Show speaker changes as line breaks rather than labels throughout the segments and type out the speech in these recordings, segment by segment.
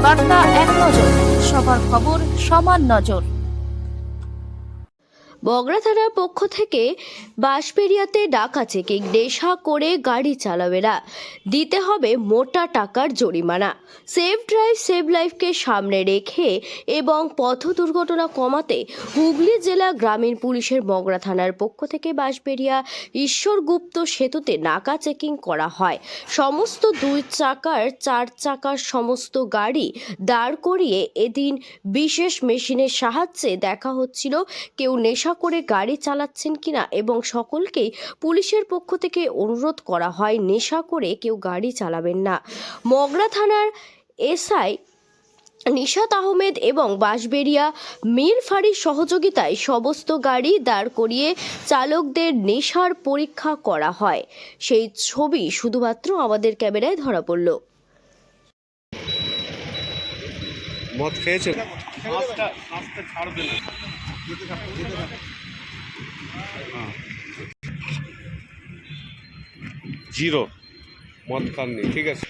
বার্তা এক নজর, সবার খবর সমান নজর।
বগরা থানার পক্ষ থেকে বাঁশবেড়িয়াতে ডাকা চেকিং। নেশা করে গাড়ি চালাবে না, দিতে হবে মোটা টাকার জরিমানা। সেফ ড্রাইভ সেভ লাইফকে সামনে রেখে এবং পথ দুর্ঘটনা কমাতে হুগলি জেলা গ্রামীণ পুলিশের বগরা থানার পক্ষ থেকে বাঁশবেড়িয়া ঈশ্বরগুপ্ত সেতুতে নাকা চেকিং করা হয়। সমস্ত 2 চাকার 4 চাকার সমস্ত গাড়ি দাঁড় করিয়ে এদিন বিশেষ মেশিনের সাহায্যে দেখা হচ্ছিল কেউ নেশা করে গাড়ি চালাচ্ছেন কিনা, এবং সকলকেই পুলিশের পক্ষ থেকে অনুরোধ করা হয় নেশা করে কেউ গাড়ি চালাবেন না। মগরা থানার এসআই নিশাত আহমেদ এবং বাঁশবেড়িয়া মীর ফাঁড়ির সহযোগিতায় সমস্ত গাড়ি দাঁড় করিয়ে চালকদের নেশার পরীক্ষা করা হয়। সেই ছবি শুধুমাত্র আমাদের ক্যামেরায় ধরা পড়ল।
মদ খেয়েছে? জিরো মদ খাননি, ঠিক আছে।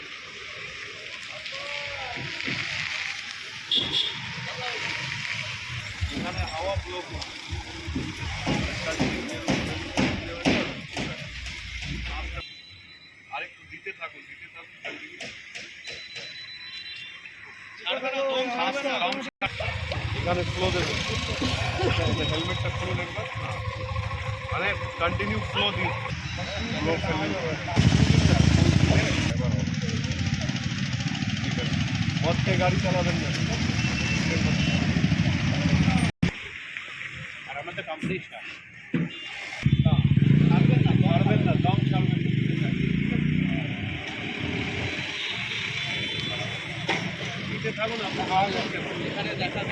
আরেকটু দিতে থাকুন এখানে ফ্লো দেবেন, হেলমেটটা খুলে দেখবেন, মানে কন্টিনিউ ফ্লো দিন, ফ্লো ফেলবেন। ঠিক আছে, মদ খেয়ে গাড়ি চালাবেন না। আর আমাদের কমপ্লিট না, ছাড়বেন না, দম ছাড়বেন না। থাকুন, আপনার এখানে দেখা